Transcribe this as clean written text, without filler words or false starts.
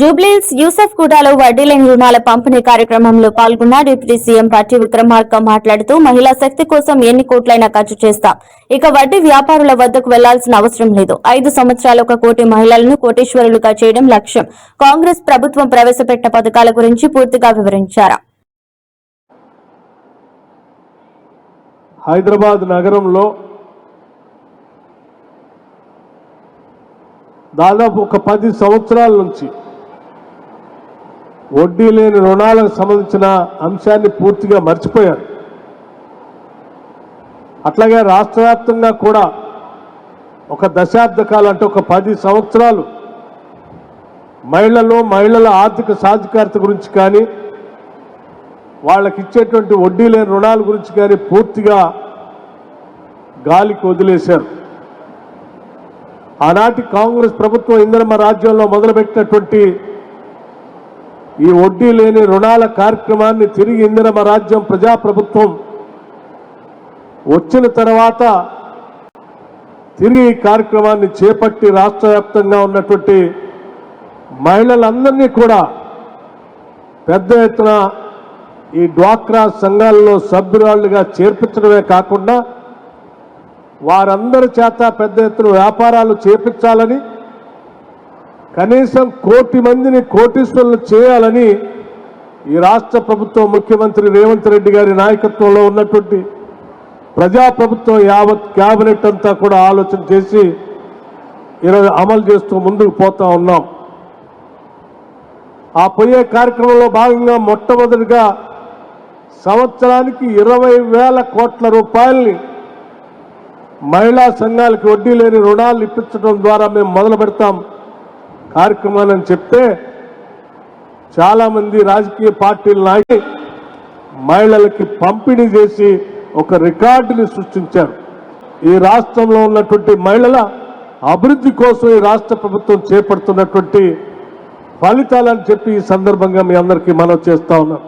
జూబ్లీహిల్స్ యూసఫ్ గూడలో వడ్డీ లేని రుణాల పంపిణీ కార్యక్రమంలో పాల్గొన్న డిప్యూటీ సీఎం పట్టి విక్రమార్క మాట్లాడుతూ మహిళా శక్తి కోసం ఎన్ని కోట్లైనా ఖర్చు చేస్తాం, ఇక వడ్డీ వ్యాపారుల వద్దకు వెళ్లాల్సిన అవసరం లేదు. 5 సంవత్సరాలు 1 కోటి మహిళలను కోటీశ్వరులుగా చేయడం లక్ష్యం. కాంగ్రెస్ ప్రభుత్వం ప్రవేశపెట్టిన పథకాల గురించి పూర్తిగా వివరించారు. హైదరాబాద్ నగరంలో దాదాపు ఒక 10 సంవత్సరాల నుంచి వడ్డీ లేని రుణాలకు సంబంధించిన అంశాన్ని పూర్తిగా మర్చిపోయారు. అట్లాగే రాష్ట్ర వ్యాప్తంగా కూడా ఒక దశాబ్ద కాలం అంటే ఒక 10 సంవత్సరాలు మహిళల ఆర్థిక సాధికారత గురించి కానీ వాళ్ళకి ఇచ్చేటువంటి వడ్డీ లేని రుణాల గురించి కానీ పూర్తిగా గాలికి వదిలేశారు. ఆనాటి కాంగ్రెస్ ప్రభుత్వం ఇందిరమ్మ రాజ్యంలో మొదలుపెట్టినటువంటి ఈ వడ్డీ లేని రుణాల కార్యక్రమాన్ని తిరిగి ఇందిరమ్మ రాజ్యం ప్రజాప్రభుత్వం వచ్చిన తర్వాత తిరిగి ఈ కార్యక్రమాన్ని చేపట్టి రాష్ట్ర వ్యాప్తంగా ఉన్నటువంటి మహిళలందరినీ కూడా పెద్ద ఎత్తున ఈ డ్వాక్రా సంఘాలలో సభ్యురాళ్లుగా చేర్పించడమే కాకుండా వారందరి చేత పెద్ద ఎత్తున వ్యాపారాలు చేపించాలని, కనీసం 1 కోటి మందిని కోటీశ్వరులు చేయాలని ఈ రాష్ట్ర ప్రభుత్వం ముఖ్యమంత్రి రేవంత్ రెడ్డి గారి నాయకత్వంలో ఉన్నటువంటి ప్రజాప్రభుత్వం యావత్ క్యాబినెట్ అంతా కూడా ఆలోచన చేసి ఈరోజు అమలు చేస్తూ ముందుకు పోతా ఉన్నాం. ఆ పోయే కార్యక్రమంలో భాగంగా మొట్టమొదటిగా సంవత్సరానికి 20,000 కోట్ల రూపాయల్ని మహిళా సంఘాలకు వడ్డీ లేని రుణాలు ఇప్పించడం ద్వారా మేము మొదలు పెడతాం కార్యక్రమాన్ని అని చెప్తే చాలామంది రాజకీయ పార్టీల నాయకులు మహిళలకి పంపిణీ చేసి ఒక రికార్డుని సృష్టించారు. ఈ రాష్ట్రంలో ఉన్నటువంటి మహిళల అభివృద్ధి కోసం ఈ రాష్ట్ర ప్రభుత్వం చేపడుతున్నటువంటి ఫలితాలని చెప్పి ఈ సందర్భంగా మీ అందరికీ మనవి చేస్తా ఉన్నాం.